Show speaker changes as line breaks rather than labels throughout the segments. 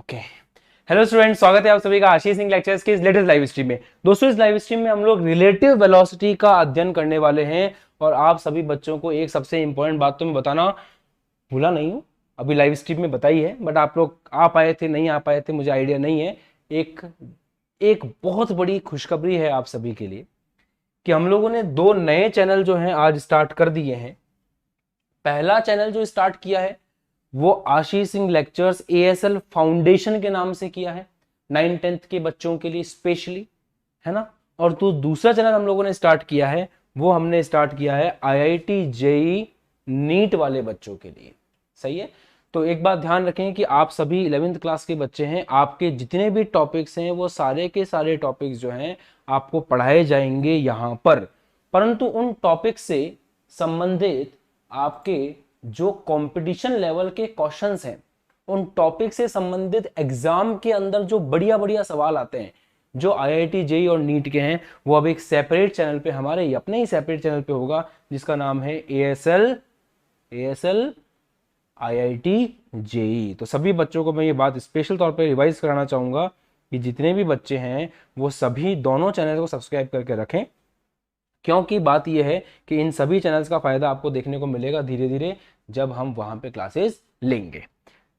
Okay. Hello student, स्वागत है आप सभी का आशीष सिंह लेक्चर्स के इस लेटेस्ट लाइव स्ट्रीम में। दोस्तों, इस लाइव स्ट्रीम में हम लोग रिलेटिव वेलोसिटी का अध्ययन करने वाले हैं और आप सभी बच्चों को एक सबसे इंपॉर्टेंट बात तो मैं बताना भूला नहीं हूं, अभी लाइव स्ट्रीम में बताई है, बट आप लोग आ पाए थे नहीं आ पाए थे मुझे आइडिया नहीं है। एक एक बहुत बड़ी खुशखबरी है आप सभी के लिए कि हम लोगों ने 2 नए चैनल जो हैं आज स्टार्ट कर दिए हैं। पहला चैनल जो स्टार्ट किया है वो Ashish Singh lectures ASL foundation के नाम से किया है, 9th-10th के बच्चों के लिए स्पेशली, है ना। और तो दूसरा चैनल हम लोगों ने स्टार्ट किया है, वो हमने स्टार्ट किया है आईआईटी जेई नीट वाले बच्चों के लिए। सही है। तो एक बात ध्यान रखें कि आप सभी 11th क्लास के बच्चे हैं, आपके जितने भी टॉपिक्स हैं वो सारे के सारे टॉपिक्स जो हैं आपको पढ़ाए जाएंगे यहां पर, परंतु उन टॉपिक से संबंधित आपके जो कंपटीशन लेवल के क्वेश्चंस हैं, उन टॉपिक से संबंधित एग्जाम के अंदर जो बढ़िया बढ़िया सवाल आते हैं जो आईआईटी जेई और नीट के हैं, वो अब एक सेपरेट चैनल पे, हमारे अपने ही सेपरेट चैनल पे होगा, जिसका नाम है एएसएल आईआईटी जेई। तो सभी बच्चों को मैं ये बात स्पेशल तौर पे रिवाइज कराना चाहूंगा कि जितने भी बच्चे हैं वो सभी दोनों चैनल को सब्सक्राइब करके रखें, क्योंकि बात यह है कि इन सभी चैनल्स का फायदा आपको देखने को मिलेगा धीरे धीरे जब हम वहां पे क्लासेस लेंगे।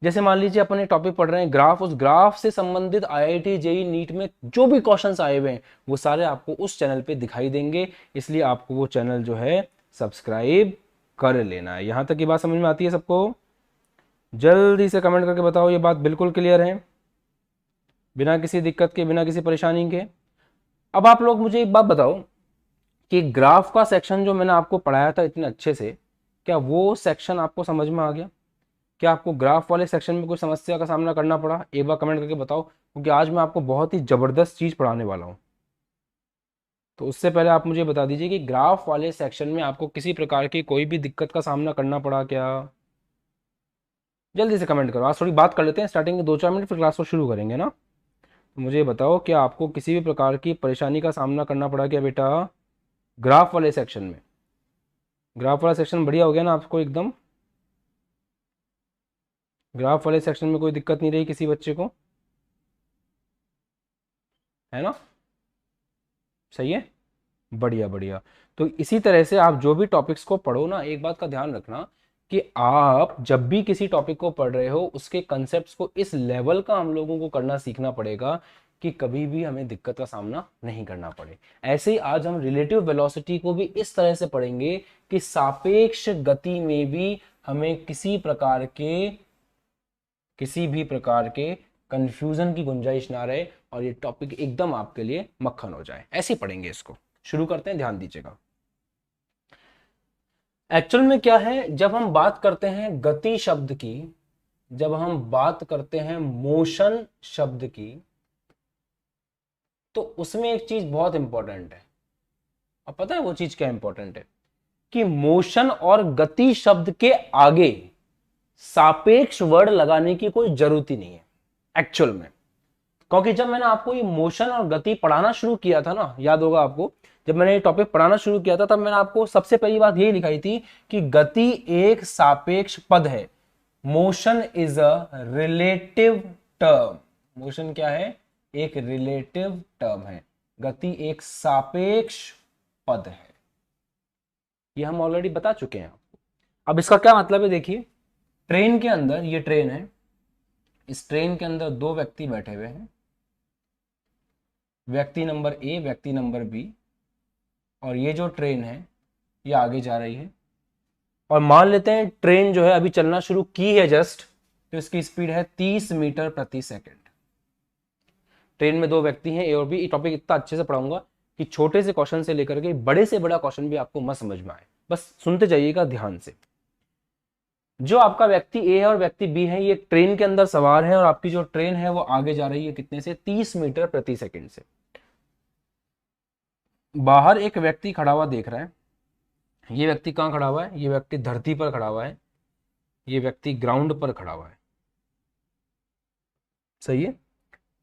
जैसे मान लीजिए अपन एक टॉपिक पढ़ रहे हैं ग्राफ, उस ग्राफ से संबंधित आईआईटी जेई नीट में जो भी क्वेश्चंस आए हुए हैं वो सारे आपको उस चैनल पे दिखाई देंगे, इसलिए आपको वो चैनल जो है सब्सक्राइब कर लेना है। यहां तक की बात समझ में आती है सबको? जल्दी से कमेंट करके बताओ ये बात बिल्कुल क्लियर है, बिना किसी दिक्कत के, बिना किसी परेशानी के। अब आप लोग मुझे एक बात बताओ कि ग्राफ का सेक्शन जो मैंने आपको पढ़ाया था इतने अच्छे से, क्या वो सेक्शन आपको समझ में आ गया? क्या आपको ग्राफ वाले सेक्शन में कोई समस्या का सामना करना पड़ा? एक बार कमेंट करके बताओ, क्योंकि आज मैं आपको बहुत ही जबरदस्त चीज पढ़ाने वाला हूं। तो उससे पहले आप मुझे बता दीजिए कि ग्राफ वाले सेक्शन में आपको किसी प्रकार की कोई भी दिक्कत का सामना करना पड़ा क्या? जल्दी से कमेंट करो। आज थोड़ी बात कर लेते हैं स्टार्टिंग के 2-4 मिनट, फिर क्लास को शुरू करेंगे ना। तो मुझे बताओ, क्या आपको किसी भी प्रकार की परेशानी का सामना करना पड़ा क्या बेटा ग्राफ वाले सेक्शन में? ग्राफ वाला सेक्शन बढ़िया हो गया ना आपको एकदम? ग्राफ वाले सेक्शन में कोई दिक्कत नहीं रही किसी बच्चे को, है ना? सही है, बढ़िया बढ़िया। तो इसी तरह से आप जो भी टॉपिक्स को पढ़ो ना, एक बात का ध्यान रखना कि आप जब भी किसी टॉपिक को पढ़ रहे हो उसके कंसेप्ट्स को इस लेवल का हम लोगों को करना सीखना पड़ेगा कि कभी भी हमें दिक्कत का सामना नहीं करना पड़े। ऐसे ही आज हम रिलेटिव वेलोसिटी को भी इस तरह से पढ़ेंगे कि सापेक्ष गति में भी हमें किसी भी प्रकार के कंफ्यूजन की गुंजाइश ना रहे और ये टॉपिक एकदम आपके लिए मक्खन हो जाए। ऐसे ही पढ़ेंगे इसको। शुरू करते हैं, ध्यान दीजिएगा। एक्चुअल में क्या है, जब हम बात करते हैं गति शब्द की, जब हम बात करते हैं मोशन शब्द की, तो उसमें एक चीज बहुत इंपॉर्टेंट है। अब पता है वो चीज क्या इंपॉर्टेंट है? कि मोशन और गति शब्द के आगे सापेक्ष वर्ड लगाने की कोई जरूरत ही नहीं है एक्चुअल में। क्योंकि जब मैंने आपको ये मोशन और गति पढ़ाना शुरू किया था ना, याद होगा आपको, जब मैंने ये टॉपिक पढ़ाना शुरू किया था तब मैंने आपको सबसे पहली बात यही लिखाई थी कि गति एक सापेक्ष पद है। Motion is a relative term. Motion क्या है? एक रिलेटिव टर्म है। गति एक सापेक्ष पद है। ये हम ऑलरेडी बता चुके हैं आपको। अब इसका क्या मतलब है देखिए, ट्रेन के अंदर, ये ट्रेन है, इस ट्रेन के अंदर 2 व्यक्ति बैठे हुए हैं, व्यक्ति नंबर ए, व्यक्ति नंबर बी, और ये जो ट्रेन है ये आगे जा रही है। और मान लेते हैं ट्रेन जो है अभी चलना शुरू की है जस्ट, तो इसकी स्पीड है 30 मीटर प्रति सेकंड। ट्रेन में 2 व्यक्ति हैं ए और बी। ये टॉपिक इतना अच्छे से पढ़ाऊंगा कि छोटे से क्वेश्चन से लेकर के बड़े से बड़ा क्वेश्चन भी आपको मस्त समझ में आए। बस सुनते जाइएगा ध्यान से। जो आपका व्यक्ति ए है और व्यक्ति बी है, ये ट्रेन के अंदर सवार है और आपकी जो ट्रेन है वो आगे जा रही है कितने से? 30 मीटर प्रति सेकंड से। बाहर एक व्यक्ति खड़ा हुआ देख रहा है। ये व्यक्ति कहां खड़ा हुआ है? ये व्यक्ति धरती पर खड़ा हुआ है, ये व्यक्ति ग्राउंड पर खड़ा हुआ है। सही है।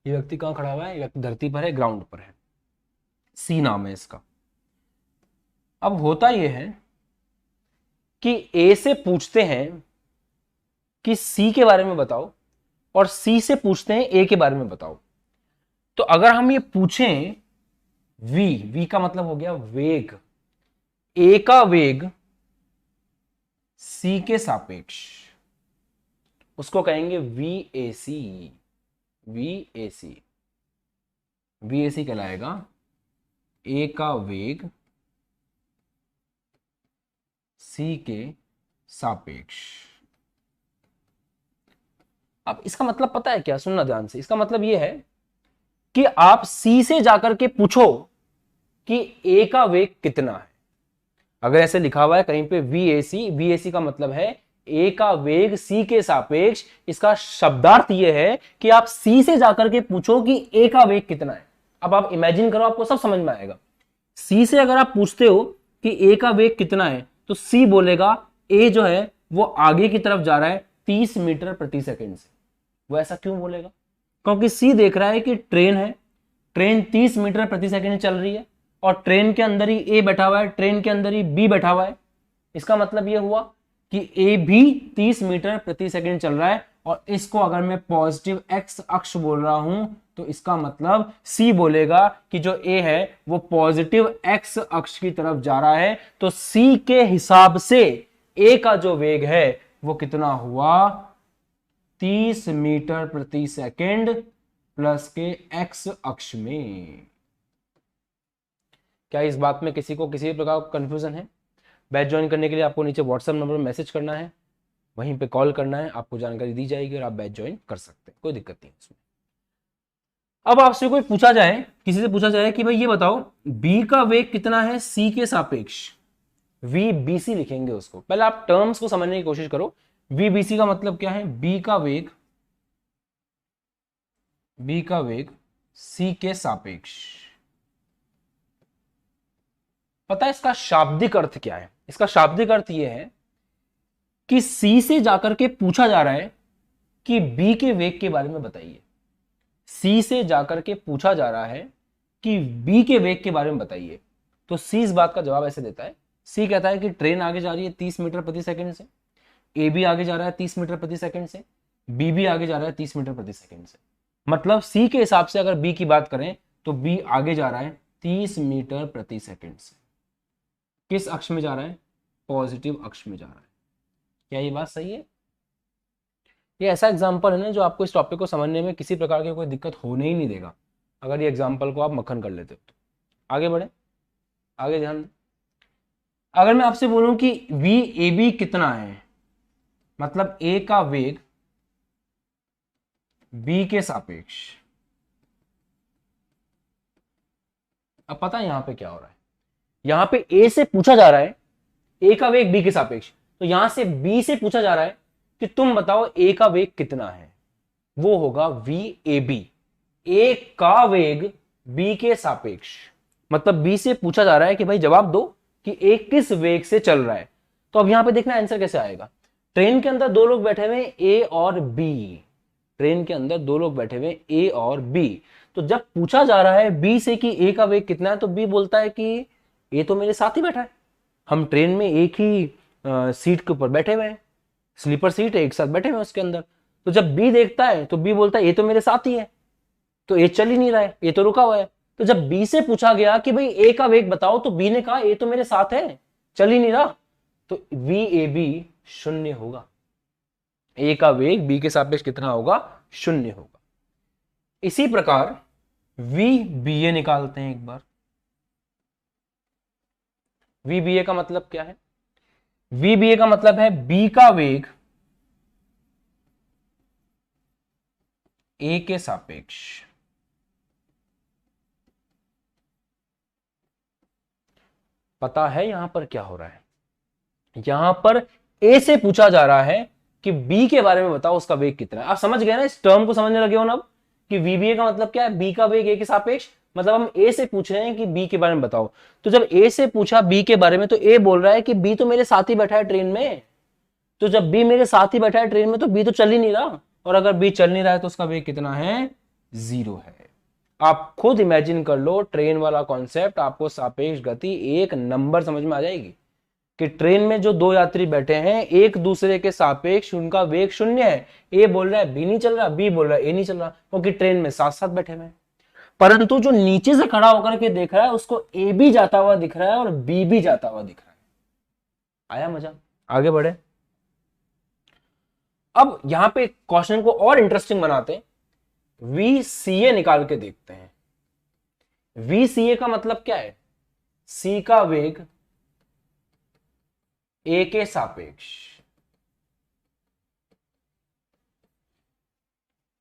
ये व्यक्ति कहां खड़ा हुआ है? ये व्यक्ति धरती पर है, ग्राउंड पर है। सी नाम है इसका। अब होता यह है कि ए से पूछते हैं कि सी के बारे में बताओ, और सी से पूछते हैं ए के बारे में बताओ। तो अगर हम ये पूछें वी का मतलब हो गया वेग, ए का वेग सी के सापेक्ष, उसको कहेंगे वीएसी। वीएसी वीएसी कहलाएगा ए का वेग सी के सापेक्ष। अब इसका मतलब पता है क्या, सुनना ध्यान से। इसका मतलब यह है कि आप सी से जाकर के पूछो कि ए का वेग कितना है। अगर ऐसे लिखा हुआ है कहीं पे वीएसी का मतलब है ए का वेग सी के सापेक्ष। इसका शब्दार्थ यह है कि आप सी से जाकर के पूछो कि ए का वेग कितना है। अब आप इमेजिन करो, आपको सब समझ में आएगा। सी से अगर आप पूछते हो कि ए का वेग कितना है, तो सी बोलेगा ए जो है वो आगे की तरफ जा रहा है 30 मीटर प्रति सेकंड से। वो ऐसा क्यों बोलेगा? क्योंकि सी देख रहा है कि ट्रेन है, ट्रेन 30 मीटर प्रति सेकंड चल रही है और ट्रेन के अंदर ही ए बैठा हुआ है, ट्रेन के अंदर ही बी बैठा हुआ है। इसका मतलब यह हुआ कि ए भी 30 मीटर प्रति सेकंड चल रहा है। और इसको अगर मैं पॉजिटिव एक्स अक्ष बोल रहा हूं तो इसका मतलब सी बोलेगा कि जो ए है वो पॉजिटिव एक्स अक्ष की तरफ जा रहा है। तो सी के हिसाब से ए का जो वेग है वो कितना हुआ, 30 मीटर प्रति सेकंड प्लस के एक्स अक्ष में। क्या इस बात में किसी को किसी प्रकार का कंफ्यूजन है? बैच ज्वाइन करने के लिए आपको नीचे व्हाट्सएप नंबर पर मैसेज करना है, वहीं पे कॉल करना है, आपको जानकारी दी जाएगी और आप बैच ज्वाइन कर सकते हैं, कोई दिक्कत नहीं इसमें। अब आपसे कोई पूछा जाए, किसी से पूछा जाए कि भाई ये बताओ बी का वेग कितना है सी के सापेक्ष, वी बी सी लिखेंगे उसको। पहले आप टर्म्स को समझने की कोशिश करो। वी बी सी का मतलब क्या है? बी का वेग सी के सापेक्ष। पता है इसका शाब्दिक अर्थ क्या है? इसका शाब्दिक अर्थ यह है कि सी से जाकर के पूछा जा रहा है कि बी के वेग के बारे में बताइए। सी से जाकर के पूछा जा रहा है कि बी के वेग के बारे में बताइए। तो सी इस बात का जवाब ऐसे देता है। सी कहता है कि ट्रेन आगे जा रही है 30 मीटर प्रति सेकंड से, ए भी आगे जा रहा है 30 मीटर प्रति सेकंड से, बी भी आगे जा रहा है 30 मीटर प्रति सेकंड से। मतलब सी के हिसाब से अगर बी की बात करें तो बी आगे जा रहा है 30 मीटर प्रति सेकंड से। किस अक्ष में जा रहा है? पॉजिटिव अक्ष में जा रहा है। क्या ये बात सही है? ये ऐसा एग्जाम्पल है ना जो आपको इस टॉपिक को समझने में किसी प्रकार की कोई दिक्कत होने ही नहीं देगा, अगर ये एग्जाम्पल को आप मक्खन कर लेते हो तो। आगे बढ़े, आगे ध्यान दें। अगर मैं आपसे बोलूं कि वी ए बी कितना है, मतलब ए का वेग बी के सापेक्ष। अब पता है यहां पे क्या हो रहा है? यहां पे ए से पूछा जा रहा है ए का वेग बी के सापेक्ष, तो यहां से बी से पूछा जा रहा है कि तुम बताओ ए का वेग कितना है। वो होगा वी ए बी, ए का वेग बी के सापेक्ष। मतलब बी से पूछा जा रहा है कि भाई जवाब दो कि ए किस वेग से चल रहा है। तो अब यहां पे देखना आंसर कैसे आएगा। ट्रेन के अंदर दो लोग बैठे हुए ए और बी, ट्रेन के अंदर दो लोग बैठे हुए ए और बी। तो जब पूछा जा रहा है बी से कि ए का वेग कितना है, तो बी बोलता है कि ए तो मेरे साथ ही बैठा है, हम ट्रेन में एक ही सीट के ऊपर बैठे हुए हैं, स्लीपर सीट है, एक साथ बैठे हुए हैं उसके अंदर। तो जब बी देखता है तो बी बोलता है ये तो मेरे साथ ही है, तो ए चल ही नहीं रहा है, ये तो रुका हुआ है। तो जब बी से पूछा गया कि भाई ए का वेग बताओ, तो बी ने कहा ए तो मेरे साथ है, चल ही नहीं रहा, तो वी ए बी शून्य होगा। ए का वेग बी के सापेक्ष कितना होगा? शून्य होगा। इसी प्रकार वी बी ए निकालते हैं एक बार। वी बी ए का मतलब क्या है? वी बी ए का मतलब है बी का वेग ए के सापेक्ष। पता है यहां पर क्या हो रहा है? यहां पर ए से पूछा जा रहा है कि बी के बारे में बताओ उसका वेग कितना है। आप समझ गए ना, इस टर्म को समझने लगे हो ना अब कि वीबीए का मतलब क्या है? बी का वेग ए के सापेक्ष। मतलब हम ए से पूछ रहे हैं कि बी के बारे में बताओ। तो जब ए से पूछा बी के बारे में, तो ए बोल रहा है कि बी तो मेरे साथ ही बैठा है ट्रेन में। तो जब बी मेरे साथ ही बैठा है ट्रेन में, तो बी तो चल ही नहीं रहा, और अगर बी चल नहीं रहा है तो उसका वेग कितना है? 0 है। आप खुद इमेजिन कर लो, ट्रेन वाला कॉन्सेप्ट आपको सापेक्ष गति एक नंबर समझ में आ जाएगी। कि ट्रेन में जो दो यात्री बैठे हैं एक दूसरे के सापेक्ष उनका वेग शून्य है। ए बोल रहा है बी नहीं चल रहा, बी बोल रहा है ए नहीं चल रहा, क्योंकि ट्रेन में साथ साथ बैठे हुए हैं। परंतु जो नीचे से खड़ा होकर के देख रहा है उसको ए भी जाता हुआ दिख रहा है और बी भी जाता हुआ दिख रहा है। आया मजा? आगे बढ़े। अब यहां पे क्वेश्चन को और इंटरेस्टिंग बनाते हैं, VCA निकाल के देखते हैं। VCA का मतलब क्या है? C का वेग A के सापेक्ष।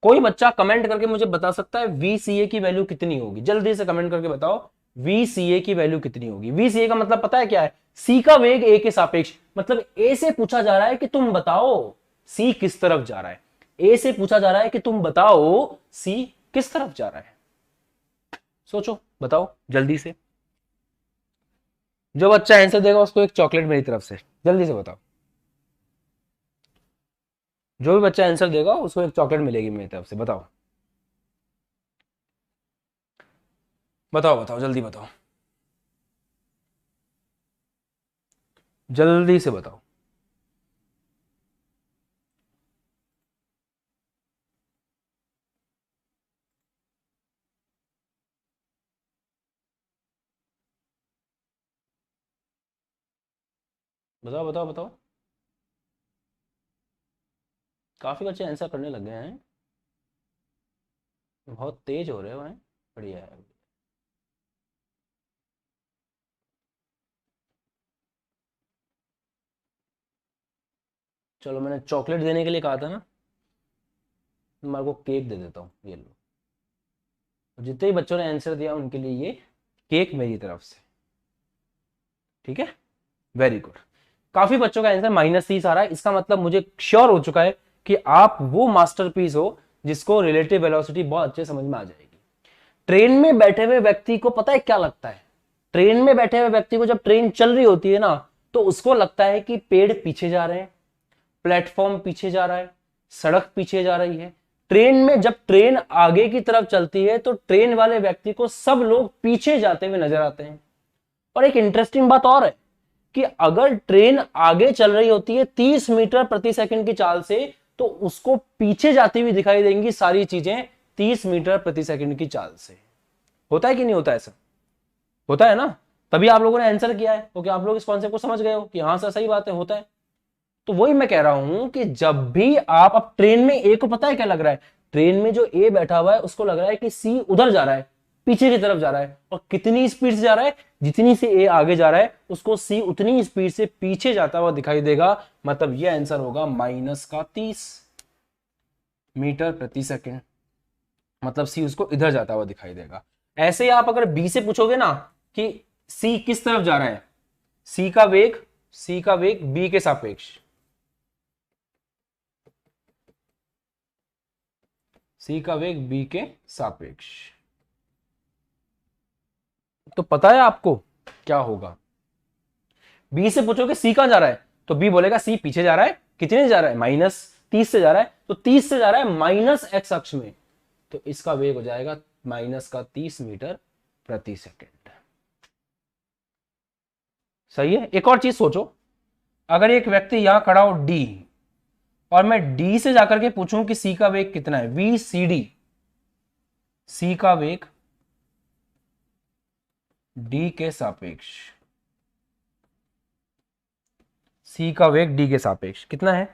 कोई बच्चा कमेंट करके मुझे बता सकता है VCA की वैल्यू कितनी होगी? जल्दी से कमेंट करके बताओ VCA की वैल्यू कितनी होगी। VCA का मतलब पता है क्या है? C का वेग A के सापेक्ष, मतलब A से पूछा जा रहा है कि तुम बताओ C किस तरफ जा रहा है। A से पूछा जा रहा है कि तुम बताओ C किस तरफ जा रहा है। सोचो, बताओ जल्दी से। जो बच्चा आंसर देगा उसको एक चॉकलेट मेरी तरफ से, जल्दी से बताओ। जो भी बच्चा आंसर देगा उसको एक चॉकलेट मिलेगी मेरी तरफ से। बताओ बताओ बताओ, जल्दी बताओ, जल्दी से बताओ। बताओ बताओ बताओ। काफी बच्चे आंसर करने लग गए हैं, बहुत तेज हो रहे हो हैं। बढ़िया है। चलो, मैंने चॉकलेट देने के लिए कहा था ना, मैं को केक दे देता हूँ, ये लो। जितने भी बच्चों ने आंसर दिया उनके लिए ये केक मेरी तरफ से, ठीक है? Very good. काफी बच्चों का आंसर -30 आ रहा है। इसका मतलब मुझे श्योर हो चुका है कि आप वो मास्टरपीस हो जिसको रिलेटिव वेलोसिटी बहुत अच्छे समझ में आ जाएगी। ट्रेन में बैठे हुए व्यक्ति को पता है क्या लगता है? ट्रेन में बैठे हुए व्यक्ति को जब ट्रेन चल रही होती है ना, तो उसको लगता है कि पेड़ पीछे जा रहे हैं, प्लेटफॉर्म पीछे जा रहा है, सड़क पीछे जा रही है। ट्रेन में जब ट्रेन आगे की तरफ चलती है तो ट्रेन वाले व्यक्ति को सब लोग पीछे जाते हुए नजर आते हैं। और एक इंटरेस्टिंग बात और है कि अगर ट्रेन आगे चल रही होती है 30 मीटर प्रति सेकंड की चाल से, तो उसको पीछे जाती हुई दिखाई देंगी सारी चीजें 30 मीटर प्रति सेकंड की चाल से। होता है कि नहीं होता? ऐसा होता है ना, तभी आप लोगों ने आंसर किया है, क्योंकि आप लोग इस कॉन्सेप्ट को समझ गए हो कि हाँ सर सही बात है, होता है। तो वही मैं कह रहा हूं कि जब भी आप, अब ट्रेन में ए को पता है क्या लग रहा है? ट्रेन में जो ए बैठा हुआ है उसको लग रहा है कि सी उधर जा रहा है, पीछे की तरफ जा रहा है। और कितनी स्पीड से जा रहा है? जितनी से ए आगे जा रहा है उसको सी उतनी स्पीड से पीछे जाता हुआ दिखाई देगा। मतलब यह आंसर होगा -30 मीटर प्रति सेकंड। मतलब सी उसको इधर जाता हुआ दिखाई देगा। ऐसे ही आप अगर बी से पूछोगे ना कि सी किस तरफ जा रहा है, सी का वेग बी के सापेक्ष, सी का वेग बी के सापेक्ष, तो पता है आपको क्या होगा? बी से पूछोगे सी कहां जा रहा है, तो बी बोलेगा सी पीछे जा रहा है। कितने जा रहा है? -30 से जा रहा है। तो 30 से जा रहा है -x अक्ष में, तो इसका वेग हो जाएगा -30 मीटर प्रति सेकंड। सही है। एक और चीज सोचो, अगर एक व्यक्ति यहां खड़ा हो डी, और मैं डी से जाकर के पूछूं कि सी का वेग कितना है, VCD, सी का वेग डी के सापेक्ष, सी का वेग डी के सापेक्ष कितना है?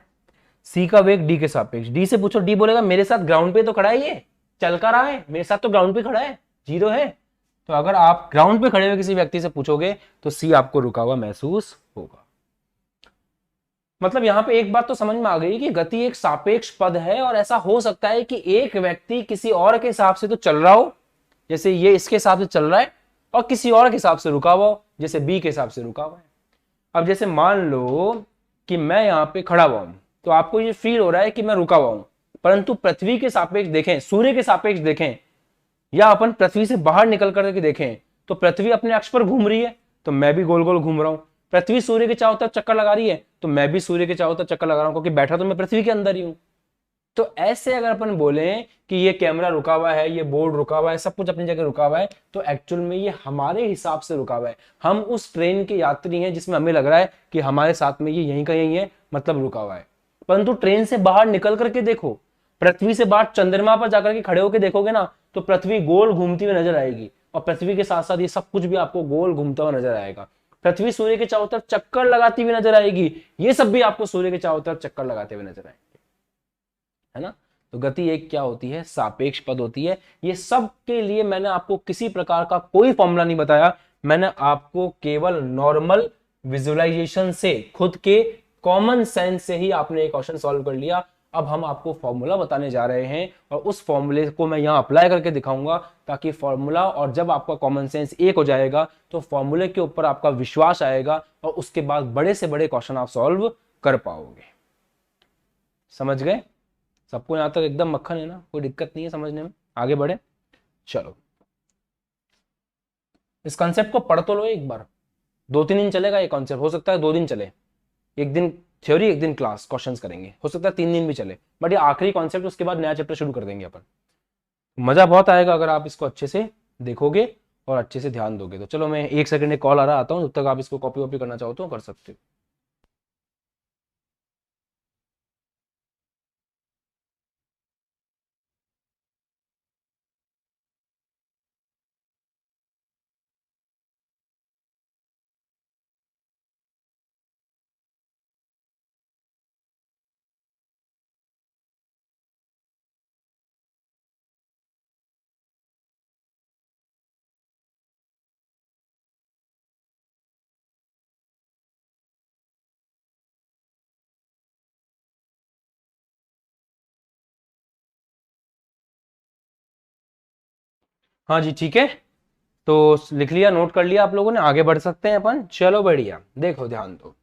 सी का वेग डी के सापेक्ष। डी से पूछो, डी बोलेगा मेरे साथ ग्राउंड पे तो खड़ा है, ये चल कर रहा है, मेरे साथ तो ग्राउंड पे खड़ा है, 0 है। तो अगर आप ग्राउंड पे खड़े हुए किसी व्यक्ति से पूछोगे तो सी आपको रुका हुआ महसूस होगा। मतलब यहां पे एक बात तो समझ में आ गई कि गति एक सापेक्ष पद है, और ऐसा हो सकता है कि एक व्यक्ति किसी और के हिसाब से तो चल रहा हो, जैसे ये इसके हिसाब से चल रहा है, और किसी और के हिसाब से रुका हुआ हो, जैसे बी के हिसाब से रुका हुआ है। अब जैसे मान लो कि मैं यहां पे खड़ा हुआ हूं, तो आपको ये फील हो रहा है कि मैं रुका हुआ हूं, परंतु पृथ्वी के सापेक्ष देखें, सूर्य के सापेक्ष देखें, या अपन पृथ्वी से बाहर निकल करके देखें, तो पृथ्वी अपने अक्ष पर घूम रही है, तो मैं भी गोल गोल घूम रहा हूं। पृथ्वी सूर्य के चारों तरफ चक्कर लगा रही है, तो मैं भी सूर्य के चारों तरफ चक्कर लगा रहा हूं, क्योंकि बैठा तो मैं पृथ्वी के अंदर ही हूं। तो ऐसे अगर अपन बोले कि ये कैमरा रुका हुआ है, ये बोर्ड रुका हुआ है, सब कुछ अपनी जगह रुका हुआ है, तो एक्चुअल में ये हमारे हिसाब से रुका हुआ है। हम उस ट्रेन के यात्री हैं जिसमें हमें लग रहा है कि हमारे साथ में ये यहीं का यहीं है, मतलब रुका हुआ है। परंतु ट्रेन से बाहर निकल करके देखो, पृथ्वी से बाहर चंद्रमा पर जाकर के खड़े होकर देखोगे ना, तो पृथ्वी गोल घूमती हुई नजर आएगी, और पृथ्वी के साथ साथ ये सब कुछ भी आपको गोल घूमता हुआ नजर आएगा। पृथ्वी सूर्य के चारों तरफ चक्कर लगाती हुई नजर आएगी, ये सब भी आपको सूर्य के चारों तरफ चक्कर लगाते हुए नजर आएंगे, है ना। तो गति एक क्या होती है, सापेक्ष पद होती है। ये सब के लिए मैंने आपको किसी प्रकार का कोई फॉर्मूला नहीं बताया, मैंने आपको केवल नॉर्मल विजुअलाइजेशन से, खुद के कॉमन सेंस से ही आपने एक क्वेश्चन सॉल्व कर लिया। अब हम आपको फॉर्मूला बताने जा रहे हैं, और उस फॉर्मूले को मैं यहां अप्लाई करके दिखाऊंगा, ताकि फॉर्मूला और जब आपका कॉमन सेंस एक हो जाएगा तो फॉर्मूले के ऊपर आपका विश्वास आएगा, और उसके बाद बड़े से बड़े क्वेश्चन आप सॉल्व कर पाओगे। समझ गए? सबको यहां तक एकदम मक्खन है ना, कोई दिक्कत नहीं है समझने में? आगे बढ़े, चलो इस कॉन्सेप्ट को पढ़ तो लो एक बार। 2-3 दिन चलेगा ये कॉन्सेप्ट, हो सकता है 2 दिन चले, एक दिन थ्योरी एक दिन क्लास क्वेश्चंस करेंगे, हो सकता है 3 दिन भी चले, बट ये आखिरी कॉन्सेप्ट, उसके बाद नया चैप्टर शुरू कर देंगे अपन। मजा बहुत आएगा अगर आप इसको अच्छे से देखोगे और अच्छे से ध्यान दोगे। तो चलो मैं 1 सेकंड कॉल आ रहा, आता हूँ, जब तक आप इसको कॉपी वॉपी करना चाहो तो कर सकते हो। हाँ जी ठीक है, तो लिख लिया, नोट कर लिया आप लोगों ने, आगे बढ़ सकते हैं अपन। चलो बढ़िया, देखो ध्यान दो,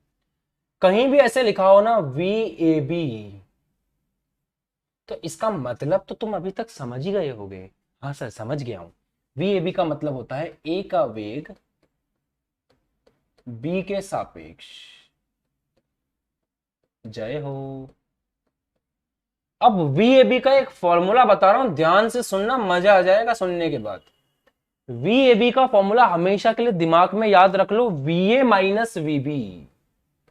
कहीं भी ऐसे लिखा हो ना VAB, तो इसका मतलब तो तुम अभी तक समझ ही गए होगे। हाँ सर समझ गया हूं। VAB का मतलब होता है A का वेग B के सापेक्ष। जय हो। अब VAB का एक फॉर्मूला बता रहा हूं, ध्यान से सुनना, मजा आ जाएगा सुनने के बाद। VAB का फॉर्मूला हमेशा के लिए दिमाग में याद रख लो, VA माइनस VB,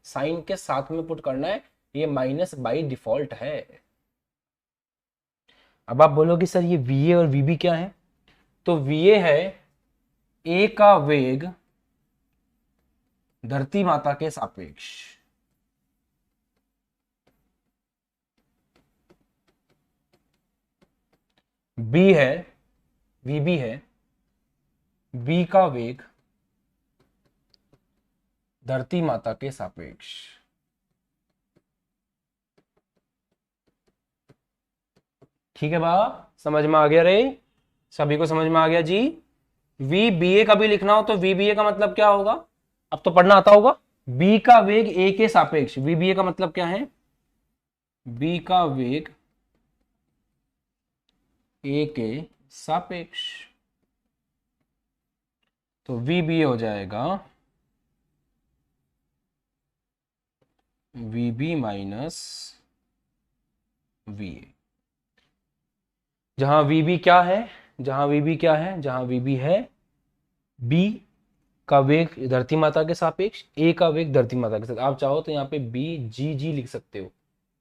साइन के साथ में पुट करना है, ये माइनस बाई डिफॉल्ट है। अब आप बोलोगे सर ये VA और VB क्या है, तो VA है A का वेग धरती माता के सापेक्ष। B है, VB है B का वेग धरती माता के सापेक्ष। ठीक है बाबा, समझ में आ गया रे? सभी को समझ में आ गया जी? VBA का भी लिखना हो तो VBA का मतलब क्या होगा, अब तो पढ़ना आता होगा। B का वेग A के सापेक्ष, VBA का मतलब क्या है, B का वेग A के सापेक्ष, तो VBA हो जाएगा VB माइनस VA। जहां VB क्या है, जहां VB क्या है, जहां VB है B का वेग धरती माता के सापेक्ष, A का वेग धरती माता के साथ। आप चाहो तो यहाँ पे BGG लिख सकते हो,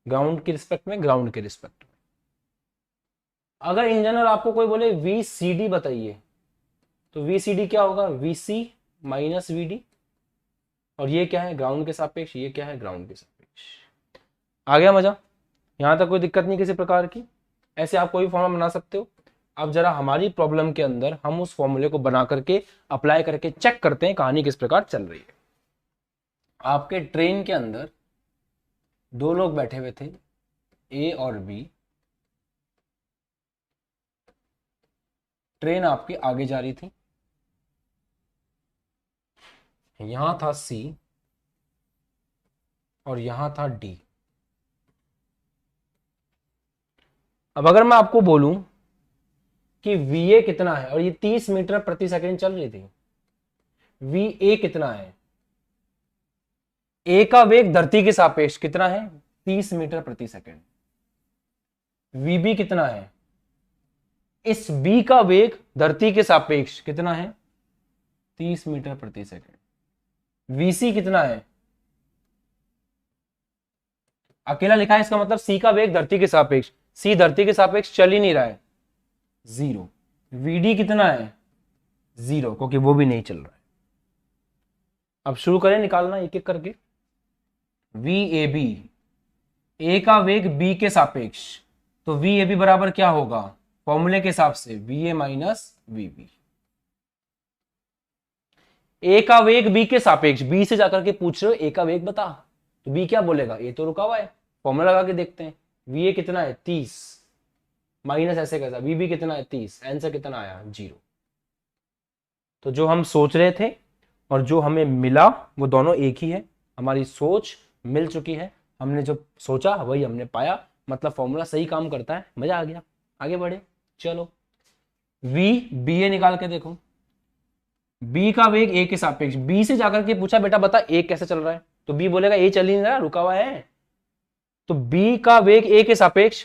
ग्राउंड के रिस्पेक्ट में, ग्राउंड के रिस्पेक्ट में। अगर इन जनरल आपको कोई बोले VCD बताइए, तो VCD क्या होगा, VC माइनस VD, और ये क्या है, ग्राउंड के सापेक्ष, ये क्या है, ग्राउंड के सापेक्ष। आ गया मजा? यहां तक कोई दिक्कत नहीं किसी प्रकार की? ऐसे आप कोई फॉर्मूला बना सकते हो। अब जरा हमारी प्रॉब्लम के अंदर हम उस फॉर्मूले को बना करके अप्लाई करके चेक करते हैं कहानी किस प्रकार चल रही है। आपके ट्रेन के अंदर 2 लोग बैठे हुए थे, A और B। ट्रेन आपकी आगे जा रही थी, यहां था C और यहां था D। अब अगर मैं आपको बोलूं कि VA कितना है, और ये 30 मीटर प्रति सेकंड चल रही थी, VA कितना है, A का वेग धरती के सापेक्ष कितना है, 30 मीटर प्रति सेकंड। वीबी कितना है, इस बी का वेग धरती के सापेक्ष कितना है, 30 मीटर प्रति सेकंड। वीसी कितना है, अकेला लिखा है, इसका मतलब सी का वेग धरती के सापेक्ष, सी धरती के सापेक्ष चल ही नहीं रहा है, 0। वीडी कितना है, 0, क्योंकि वो भी नहीं चल रहा है। अब शुरू करें निकालना एक एक करके। वी ए बी, ए का वेग बी के सापेक्ष, तो वी ए बी बराबर क्या होगा, फॉर्मूले के हिसाब से V A minus V B. A का वेग बी के सापेक्ष, बी से जाकर के पूछ रहे हो ए का वेग बता, तो बी क्या बोलेगा, ए तो रुका हुआ है, फॉर्मूला लगा के देखते हैं। वी ए कितना है 30, माइनस ऐसे कैसा, वी बी कितना है 30, आंसर कितना आया 0। तो जो हम सोच रहे थे और जो हमें मिला वो दोनों एक ही है, हमारी सोच मिल चुकी है, हमने जो सोचा वही हमने पाया, मतलब फॉर्मूला सही काम करता है। मजा आ गया, आगे बढ़े चलो। वी बी ए निकाल के देखो, बी का वेग ए के सापेक्ष, बी से जाकर के पूछा बेटा बता ए कैसे चल रहा है, तो बी बोलेगा ए चल ही नहीं रहा, रुका हुआ है। तो बी का वेग ए के सापेक्ष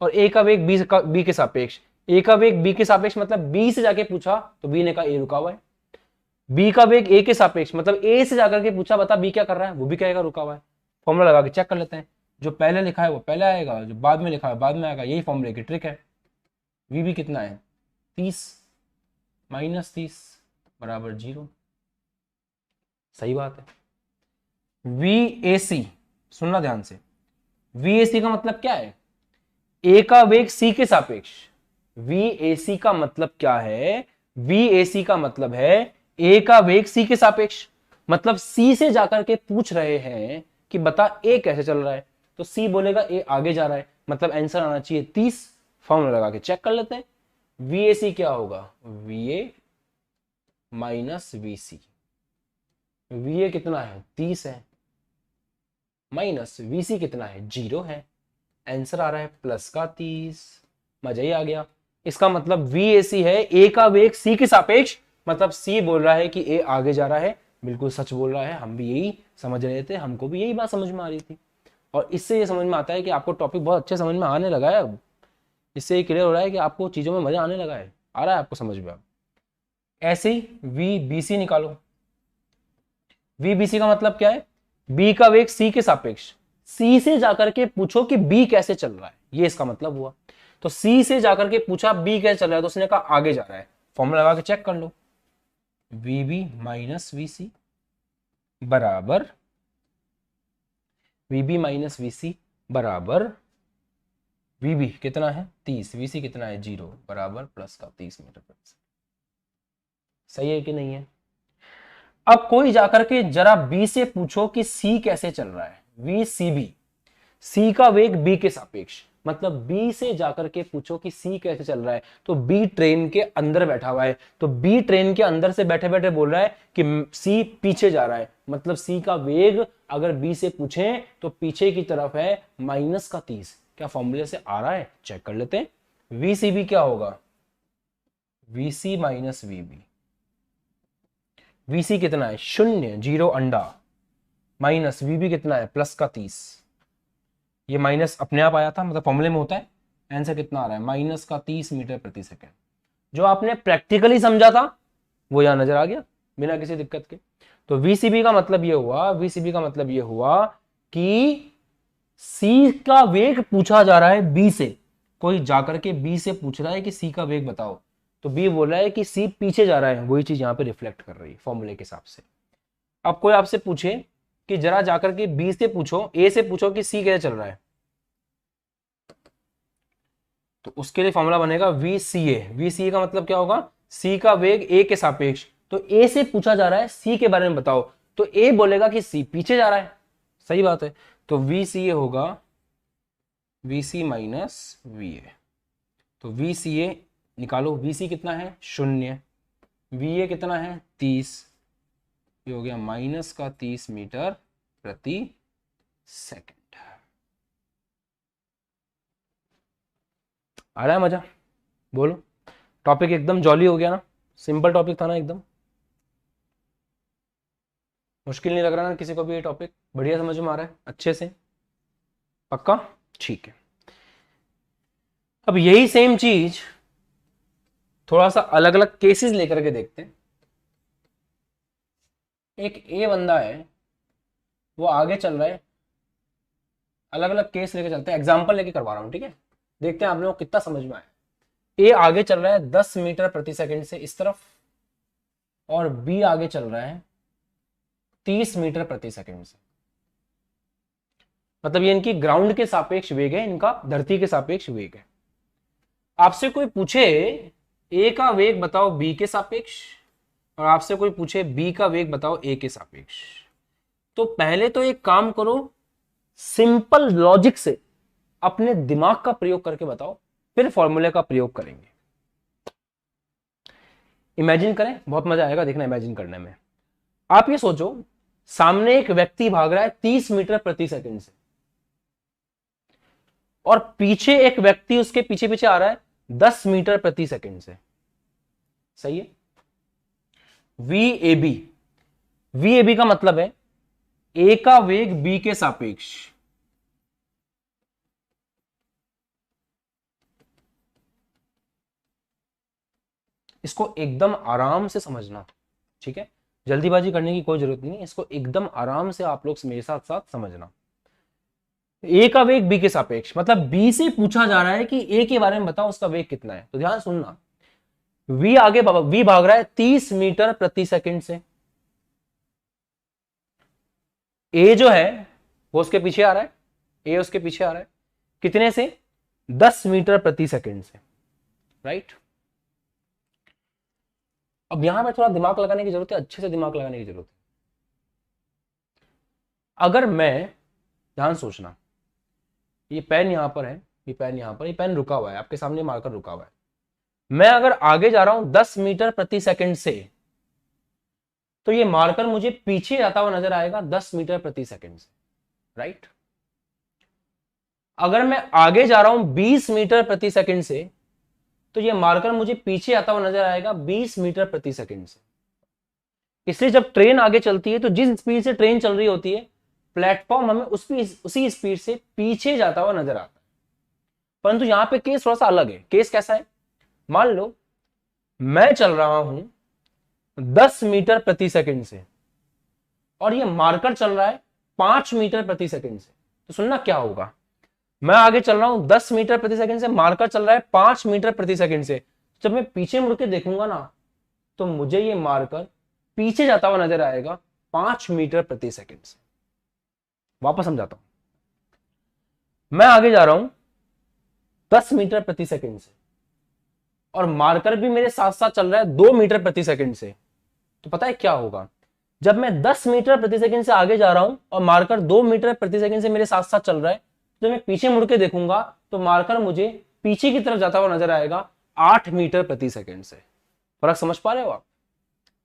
और ए का वेग बी के सापेक्ष, ए का वेग बी के सापेक्ष मतलब बी से जाके पूछा तो बी ने कहा ए रुका हुआ है। बी का वेग ए के सापेक्ष मतलब ए से जाकर के पूछा बता बी क्या कर रहा है, वो भी कहेगा रुका हुआ है। फॉर्मूला लगा के चेक कर लेते हैं, जो पहले लिखा है वो पहले आएगा, जो बाद में लिखा है बाद में आएगा, यही फॉर्मूले की ट्रिक है। वी बी कितना है 30 माइनस 30 बराबर 0, सही बात है। वी ए सी, सुनना ध्यान से, वी ए सी का मतलब क्या है, ए का वेग सी के सापेक्ष, वी ए सी का मतलब क्या है, वी ए सी का मतलब है ए का वेग सी के सापेक्ष, मतलब सी से जाकर के पूछ रहे हैं कि बता ए कैसे चल रहा है, तो सी बोलेगा ए आगे जा रहा है, मतलब आंसर आना चाहिए 30। फॉर्मूला लगा के चेक कर लेते हैं, वी ए सी क्या होगा, V A minus V C. V A कितना है 30 है, माइनस वी सी कितना है 0 है, आंसर आ रहा है प्लस का 30। मजा ही आ गया। इसका मतलब वी ए सी है ए का वेग सी के सापेक्ष, मतलब सी बोल रहा है कि ए आगे जा रहा है, बिल्कुल सच बोल रहा है, हम भी यही समझ रहे थे, हमको भी यही बात समझ में आ रही थी। और इससे ये समझ में आता है कि आपको टॉपिक बहुत अच्छे समझ में आने लगा है। अब इससे ये क्लियर हो रहा है कि आपको चीजों में मजा आने लगा है, आ रहा है आपको समझ में। अब ऐसे ही वी बी सी निकालो, वी बी सी का मतलब क्या है, बी का वेग सी के सापेक्ष, सी से जाकर के पूछो कि बी कैसे चल रहा है, ये इसका मतलब हुआ। तो सी से जाकर के पूछा बी कैसे चल रहा है, तो उसने कहा आगे जा रहा है, फॉर्मूला लगा के चेक कर लो, वी बी माइनस वी सी बराबर, वी बी माइनस वी सी बराबर, वी बी कितना है 30, वी सी कितना है 0 बराबर प्लस का 30 मीटर प्रति सेकंड। सही है कि नहीं है। अब कोई जाकर के जरा बी से पूछो कि सी कैसे चल रहा है, वी सी बी, सी का वेग बी के सापेक्ष, मतलब बी से जाकर के पूछो कि सी कैसे चल रहा है, तो बी ट्रेन के अंदर बैठा हुआ है, तो बी ट्रेन के अंदर से बैठे बैठे बोल रहा है कि सी पीछे जा रहा है, मतलब सी का वेग अगर बी से पूछे तो पीछे की तरफ है माइनस का 30। क्या फॉर्मूले से आ रहा है, चेक कर लेते हैं। वी सी बी क्या होगा, V C minus V B, V C कितना है 0 0 अंडा, माइनस वी बी कितना है प्लस का 30, ये माइनस अपने आप आया था, मतलब फॉर्मूले में होता है। आंसर कितना आ रहा है माइनस का 30 मीटर प्रति सेकंड। जो आपने प्रैक्टिकली समझा था वो यहां नजर आ गया बिना किसी दिक्कत के। तो वीसीबी का मतलब ये हुआ, वीसीबी का मतलब ये हुआ कि सी का वेग पूछा जा रहा है बी से, कोई जाकर के बी से पूछ रहा है कि सी का वेग बताओ, तो बी बोल रहा है कि सी पीछे जा रहा है, वही चीज यहां पे रिफ्लेक्ट कर रही है फॉर्मूले के हिसाब से। अब कोई आपसे पूछे कि जरा जाकर के बी से पूछो, ए से पूछो कि सी कैसे चल रहा है, तो उसके लिए फॉर्मूला बनेगा we C A. We C ए का मतलब क्या होगा, सी का वेग ए के सापेक्ष, तो ए से पूछा जा रहा है सी के बारे में बताओ, तो ए बोलेगा कि सी पीछे जा रहा है, सही बात है। तो वी सी ए होगा V C minus V A. तो वी सी ए निकालो, वी सी कितना है 0, वी ए कितना है 30, ये हो गया माइनस का 30 मीटर प्रति सेकंड। आ रहा है मजा, बोलो। टॉपिक एकदम जॉली हो गया ना, सिंपल टॉपिक था ना एकदम, मुश्किल नहीं लग रहा ना किसी को भी, ये टॉपिक बढ़िया समझ में आ रहा है अच्छे से, पक्का, ठीक है। अब यही सेम चीज थोड़ा सा अलग अलग केसेस लेकर के देखते हैं। एक ए बंदा है, वो आगे चल रहा है, अलग अलग केस लेके चलते हैं, एग्जांपल लेके करवा रहा हूं, ठीक है। देखते हैं आप लोगों को कितना समझ में आया। ए आगे चल रहा है 10 मीटर प्रति सेकंड से इस तरफ, और बी आगे चल रहा है 30 मीटर प्रति सेकंड से। मतलब ये इनकी ग्राउंड के सापेक्ष वेग है, इनका धरती के सापेक्ष वेग है। आपसे कोई पूछे ए का वेग बताओ बी के सापेक्ष, और आपसे कोई पूछे बी का वेग बताओ ए के सापेक्ष, तो पहले तो एक काम करो, सिंपल लॉजिक से अपने दिमाग का प्रयोग करके बताओ, फिर फॉर्मूले का प्रयोग करेंगे। इमेजिन करें, बहुत मजा आएगा देखना इमेजिन करने में। आप ये सोचो, सामने एक व्यक्ति भाग रहा है 30 मीटर प्रति सेकंड से, और पीछे एक व्यक्ति उसके पीछे पीछे आ रहा है 10 मीटर प्रति सेकंड से। सही है। VAB, VAB का मतलब है ए का वेग बी के सापेक्ष। इसको एकदम आराम से समझना, ठीक है, जल्दीबाजी करने की कोई जरूरत नहीं, इसको एकदम आराम से आप लोग मेरे साथ साथ समझना। ए का वेग बी के सापेक्ष मतलब बी से पूछा जा रहा है कि ए के बारे में बताओ, उसका वेग कितना है। तो ध्यान सुनना, वी भाग रहा है 30 मीटर प्रति सेकंड से, ए जो है वो उसके पीछे आ रहा है, ए उसके पीछे आ रहा है कितने से, 10 मीटर प्रति सेकंड से, राइट। अब यहां पर थोड़ा दिमाग लगाने की जरूरत है, अच्छे से दिमाग लगाने की जरूरत है। अगर मैं, ध्यान सोचना, ये पेन यहां पर है, ये पेन यहां पर, ये पेन रुका हुआ है आपके सामने, मार्कर रुका हुआ है। मैं अगर आगे जा रहा हूं 10 मीटर प्रति सेकंड से, तो ये मार्कर मुझे पीछे जाता हुआ नजर आएगा 10 मीटर प्रति सेकंड से, राइट। अगर मैं आगे जा रहा हूं 20 मीटर प्रति सेकंड से, तो ये मार्कर मुझे पीछे आता हुआ नजर आएगा 20 मीटर प्रति सेकंड से। इसलिए जब ट्रेन आगे चलती है तो जिस स्पीड से ट्रेन चल रही होती है, प्लेटफॉर्म हमें उसी स्पीड से पीछे जाता हुआ नजर आता है। परंतु यहां पे केस थोड़ा सा अलग है। केस कैसा है, मान लो मैं चल रहा हूं 10 मीटर प्रति सेकंड से, और ये मार्कर चल रहा है 5 मीटर प्रति सेकंड से। तो सुनना क्या होगा, मैं आगे चल रहा हूं 10 मीटर प्रति सेकंड से, मार्कर चल रहा है 5 मीटर प्रति सेकंड से। जब मैं पीछे मुड़ के देखूंगा ना, तो मुझे ये मार्कर पीछे जाता हुआ नजर आएगा 5 मीटर प्रति सेकंड से। वापस समझाता हूं, मैं आगे जा रहा हूं 10 मीटर प्रति सेकंड से, और मार्कर भी मेरे साथ साथ चल रहा है 2 मीटर प्रति सेकंड से। तो पता है क्या होगा, जब मैं 10 मीटर प्रति सेकंड से आगे जा रहा हूं और मार्कर 2 मीटर प्रति सेकंड से मेरे साथ साथ चल रहा है, जब मैं पीछे मुड़ के देखूंगा तो मार्कर मुझे पीछे की तरफ जाता हुआ नजर आएगा 8 मीटर प्रति सेकंड से। फर्क समझ पा रहे हो आप?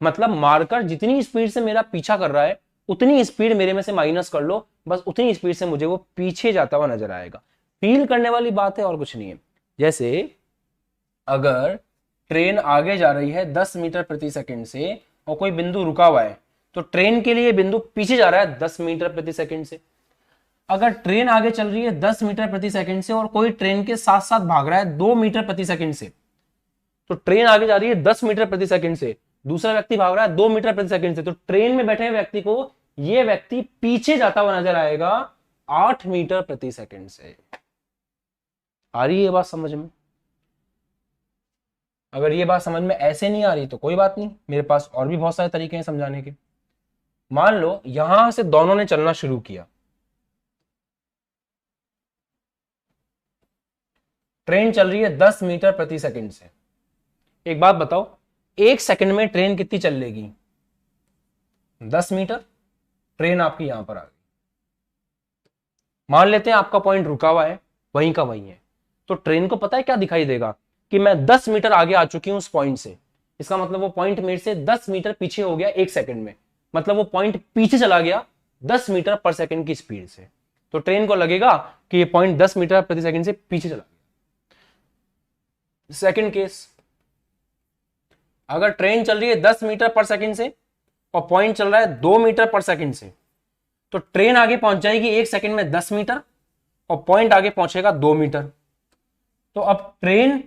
मतलब मार्कर जितनी स्पीड से मेरा पीछा कर रहा है, उतनी स्पीड मेरे में से माइनस कर लो, बस उतनी स्पीड से मुझे वो पीछे जाता हुआ नजर आएगा। फील करने वाली बात है और कुछ नहीं है। जैसे अगर ट्रेन आगे जा रही है 10 मीटर प्रति सेकंड से और कोई बिंदु रुका हुआ है, तो ट्रेन के लिए बिंदु पीछे जा रहा है 10 मीटर प्रति सेकंड से। अगर ट्रेन आगे चल रही है 10 मीटर प्रति सेकंड से और कोई ट्रेन के साथ साथ भाग रहा है 2 मीटर प्रति सेकंड से, तो ट्रेन आगे जा रही है 10 मीटर प्रति सेकंड से, दूसरा व्यक्ति भाग रहा है 2 मीटर प्रति सेकंड से, तो ट्रेन में बैठे व्यक्ति को ये व्यक्ति पीछे जाता हुआ नजर आएगा 8 मीटर प्रति सेकंड से। आ रही है ये बात समझ में? अगर ये बात समझ में ऐसे नहीं आ रही तो कोई बात नहीं, मेरे पास और भी बहुत सारे तरीके हैं समझाने के। मान लो यहां से दोनों ने चलना शुरू किया, ट्रेन चल रही है 10 मीटर प्रति सेकंड से। एक बात बताओ, 1 सेकंड में ट्रेन कितनी चल लेगी? 10 मीटर। ट्रेन आपकी यहां पर आ गई, मान लेते हैं आपका पॉइंट रुका हुआ है, वहीं का वहीं है, तो ट्रेन को पता है क्या दिखाई देगा कि मैं 10 मीटर आगे आ चुकी हूं उस पॉइंट से। इसका मतलब वो पॉइंट मेरे से 10 मीटर पीछे हो गया 1 सेकंड में, मतलब वो पॉइंट पीछे चला गया 10 मीटर पर सेकंड की स्पीड से। तो ट्रेन को लगेगा कि ये पॉइंट 10 मीटर प्रति सेकंड से पीछे चला गया। सेकंड केस, अगर ट्रेन चल रही है 10 मीटर पर सेकंड से और पॉइंट चल रहा है 2 मीटर पर सेकंड से, तो ट्रेन आगे पहुंच जाएगी 1 सेकंड में 10 मीटर और पॉइंट आगे पहुंचेगा 2 मीटर। तो अब ट्रेन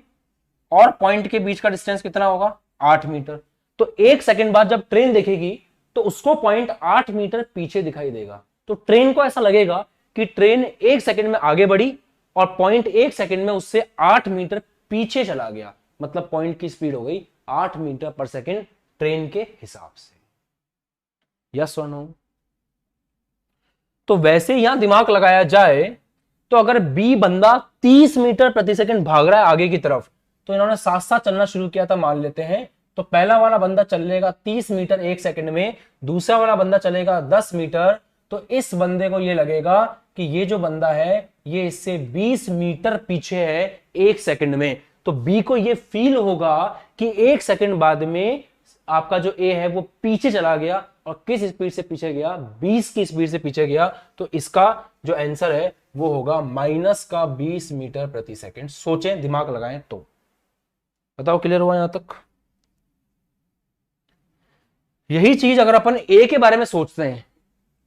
और पॉइंट के बीच का डिस्टेंस कितना होगा, 8 मीटर। तो 1 सेकंड बाद जब ट्रेन देखेगी तो उसको पॉइंट 8 मीटर पीछे दिखाई देगा। तो ट्रेन को ऐसा लगेगा कि ट्रेन 1 सेकंड में आगे बढ़ी और पॉइंट 1 सेकंड में उससे 8 मीटर पीछे चला गया। मतलब पॉइंट की स्पीड हो गई 8 मीटर पर सेकंड ट्रेन के हिसाब से। यस और नो? तो वैसे यहां दिमाग लगाया जाए तो अगर बी बंदा 30 मीटर प्रति सेकंड भाग रहा है आगे की तरफ, तो इन्होंने साथ साथ चलना शुरू किया था मान लेते हैं। तो पहला वाला बंदा चलेगा 30 मीटर 1 सेकंड में, दूसरा वाला बंदा चलेगा 10 मीटर। तो इस बंदे को ये लगेगा कि ये जो बंदा है ये इससे 20 मीटर पीछे है 1 सेकंड में। तो बी को ये फील होगा कि 1 सेकंड बाद में आपका जो ए है वो पीछे चला गया। और किस स्पीड से पीछे गया, 20 की स्पीड से पीछे गया। तो इसका जो आंसर है वो होगा -20 मीटर प्रति सेकंड। सोचें, दिमाग लगाएं तो। बताओ, क्लियर हुआ यहां तक? यही चीज अगर अपन ए के बारे में सोचते हैं,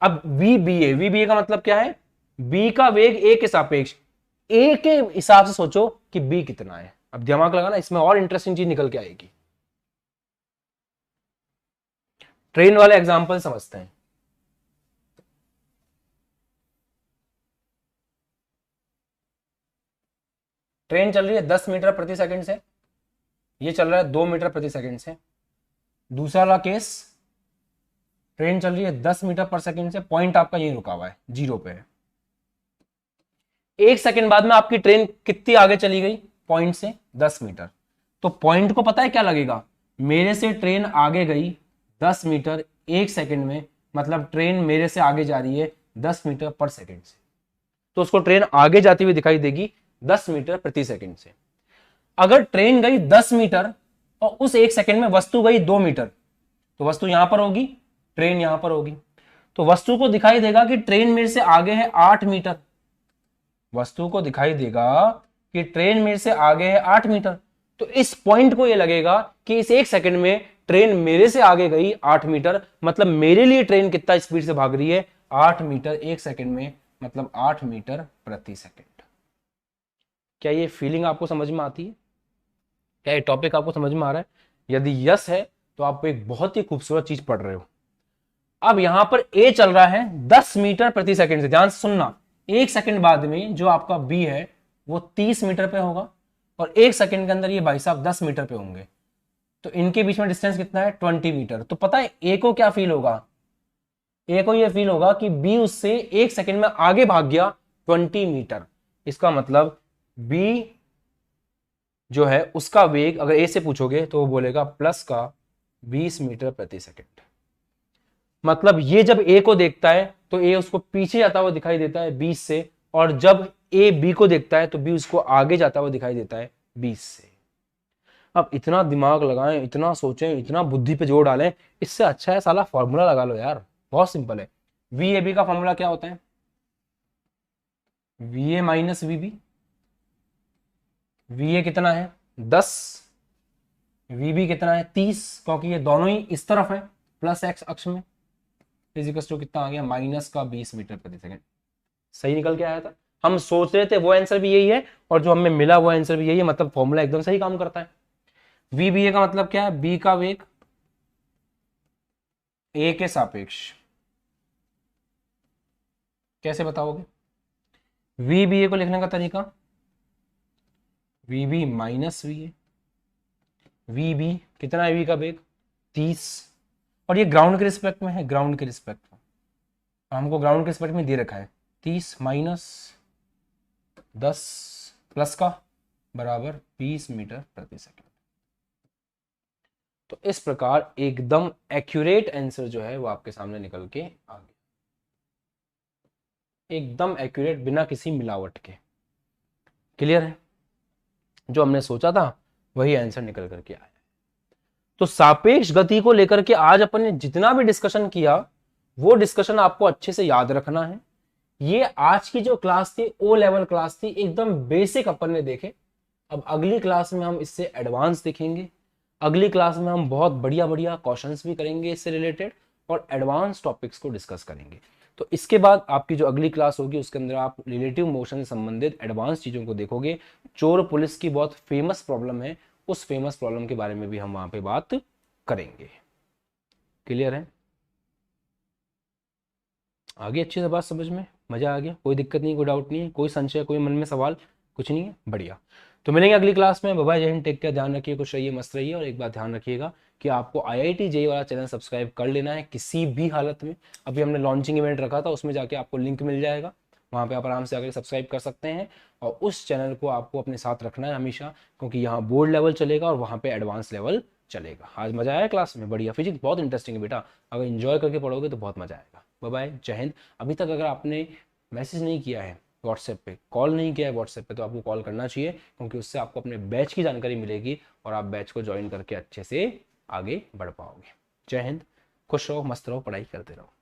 अब वीबीए का मतलब क्या है, बी का वेग ए के सापेक्ष, ए के हिसाब से सोचो कि बी कितना है। अब दिमाग लगाना, इसमें और इंटरेस्टिंग चीज निकल के आएगी। ट्रेन वाले एग्जांपल समझते हैं। ट्रेन चल रही है 10 मीटर प्रति सेकंड से, ये चल रहा है 2 मीटर प्रति सेकंड से। दूसरा वाला केस, ट्रेन चल रही है 10 मीटर पर सेकंड से, पॉइंट आपका यही रुका हुआ है, 0 पे है। 1 सेकंड बाद में आपकी ट्रेन कितनी आगे चली गई पॉइंट से, 10 मीटर। तो पॉइंट को पता है क्या लगेगा, मेरे से ट्रेन आगे गई 10 मीटर 1 सेकंड में, मतलब ट्रेन मेरे से आगे जा रही है 10 मीटर पर सेकंड से। तो उसको ट्रेन आगे जाती हुई दिखाई देगी 10 मीटर प्रति सेकंड से। अगर ट्रेन गई 10 मीटर और उस 1 सेकंड में वस्तु गई 2 मीटर, तो वस्तु यहां पर होगी, ट्रेन यहां पर होगी। तो वस्तु को दिखाई देगा कि ट्रेन मेरे से आगे है 8 मीटर। वस्तु को दिखाई देगा कि ट्रेन मेरे से आगे है 8 मीटर। तो इस पॉइंट को यह लगेगा कि इस 1 सेकंड में ट्रेन मेरे से आगे गई 8 मीटर, मतलब मेरे लिए ट्रेन कितना स्पीड से भाग रही है, 8 मीटर 1 सेकंड में, मतलब 8 मीटर प्रति सेकंड। क्या ये फीलिंग आपको समझ में आती है? क्या ये टॉपिक आपको समझ में आ रहा है? यदि यस है तो आप एक बहुत ही खूबसूरत चीज पढ़ रहे हो। अब यहां पर ए चल रहा है 10 मीटर प्रति सेकंड से। ध्यान से सुनना, 1 सेकंड बाद में जो आपका बी है वो 30 मीटर पे होगा और 1 सेकंड के अंदर ये भाई साहब 10 मीटर पे होंगे। तो इनके बीच में डिस्टेंस कितना है, 20 मीटर। तो पता है ए को क्या फील होगा, ए को ये फील होगा कि बी उससे 1 सेकंड में आगे भाग गया 20 मीटर। इसका मतलब बी जो है उसका वेग अगर ए से पूछोगे तो वो बोलेगा प्लस का 20 मीटर प्रति सेकंड। मतलब ये जब ए को देखता है तो ए उसको पीछे जाता हुआ दिखाई देता है 20 से, और जब ए बी को देखता है तो बी उसको आगे जाता हुआ दिखाई देता है 20 से। अब इतना दिमाग लगाएं, इतना सोचें, इतना बुद्धि पे जोर डालें, इससे अच्छा है साला फॉर्मूला लगा लो यार, बहुत सिंपल है। वी ए बी का फॉर्मूला क्या होता है, V A minus V B. V A कितना है 10, वी बी कितना है 30, क्योंकि ये दोनों ही इस तरफ है प्लस एक्स अक्ष में, फिजिकल टू कितना आ गया -20 मीटर प्रति सेकंड। सही निकल के आया था। हम सोच रहे थे वो आंसर भी यही है और जो हमें मिला वो आंसर भी यही है, मतलब फॉर्मूला एकदम सही काम करता है। वी बी ए का मतलब क्या है, बी का वेग ए के सापेक्ष। कैसे बताओगे, वी बी ए को लिखने का तरीका, V B minus V A. V B कितना है, वी का वेग 30, और ये ग्राउंड के रिस्पेक्ट में है, ग्राउंड के रिस्पेक्ट में हमको ग्राउंड के रिस्पेक्ट में दे रखा है 30 माइनस 10 प्लस का बराबर 20 मीटर प्रति सेकंड। तो इस प्रकार एकदम एक्यूरेट आंसर जो है वो आपके सामने निकल के आ गया, एकदम एक्यूरेट, बिना किसी मिलावट के। क्लियर है? जो हमने सोचा था वही आंसर निकल करके आया। तो सापेक्ष गति को लेकर के आज अपन ने जितना भी डिस्कशन किया वो डिस्कशन आपको अच्छे से याद रखना है। ये आज की जो क्लास थी ओ लेवल क्लास थी, एकदम बेसिक अपन ने देखे। अब अगली क्लास में हम इससे एडवांस देखेंगे। अगली क्लास में हम बहुत बढ़िया बढ़िया क्वेश्चंस भी करेंगे इससे रिलेटेड और एडवांस टॉपिक्स को डिस्कस करेंगे। तो इसके बाद आपकी जो अगली क्लास होगी उसके अंदर आप रिलेटिव मोशन से संबंधित एडवांस चीज़ों को देखोगे। चोर पुलिस की बहुत फेमस प्रॉब्लम है, उस फेमस प्रॉब्लम के बारे में भी हम वहां पे बात करेंगे। क्लियर है? आगे अच्छी से बात समझ में मजा आ गया? कोई दिक्कत नहीं, कोई डाउट नहीं है, कोई संशय, कोई मन में सवाल कुछ नहीं है? बढ़िया। तो मिलेंगे अगली क्लास में। बाय बाय, जय हिंद, टेक केयर, ध्यान रखिए, खुश रहिए, मस्त रहिए। और एक बात ध्यान रखिएगा कि आपको IIT जेई वाला चैनल सब्सक्राइब कर लेना है किसी भी हालत में। अभी हमने लॉन्चिंग इवेंट रखा था, उसमें जाके आपको लिंक मिल जाएगा, वहाँ पे आप आराम से आकर सब्सक्राइब कर सकते हैं। और उस चैनल को आपको अपने साथ रखना है हमेशा, क्योंकि यहाँ बोर्ड लेवल चलेगा और वहाँ पे एडवांस लेवल चलेगा। आज मजा आया क्लास में? बढ़िया। फिजिक्स बहुत इंटरेस्टिंग है बेटा, अगर इंजॉय करके पढ़ोगे तो बहुत मजा आएगा। बाय बाय, जय हिंद। अभी तक अगर आपने मैसेज नहीं किया है व्हाट्सएप पे, कॉल नहीं किया है व्हाट्सएप पे, तो आपको कॉल करना चाहिए, क्योंकि उससे आपको अपने बैच की जानकारी मिलेगी और आप बैच को ज्वाइन करके अच्छे से आगे बढ़ पाओगे। जय हिंद, खुश रहो, मस्त रहो, पढ़ाई करते रहो।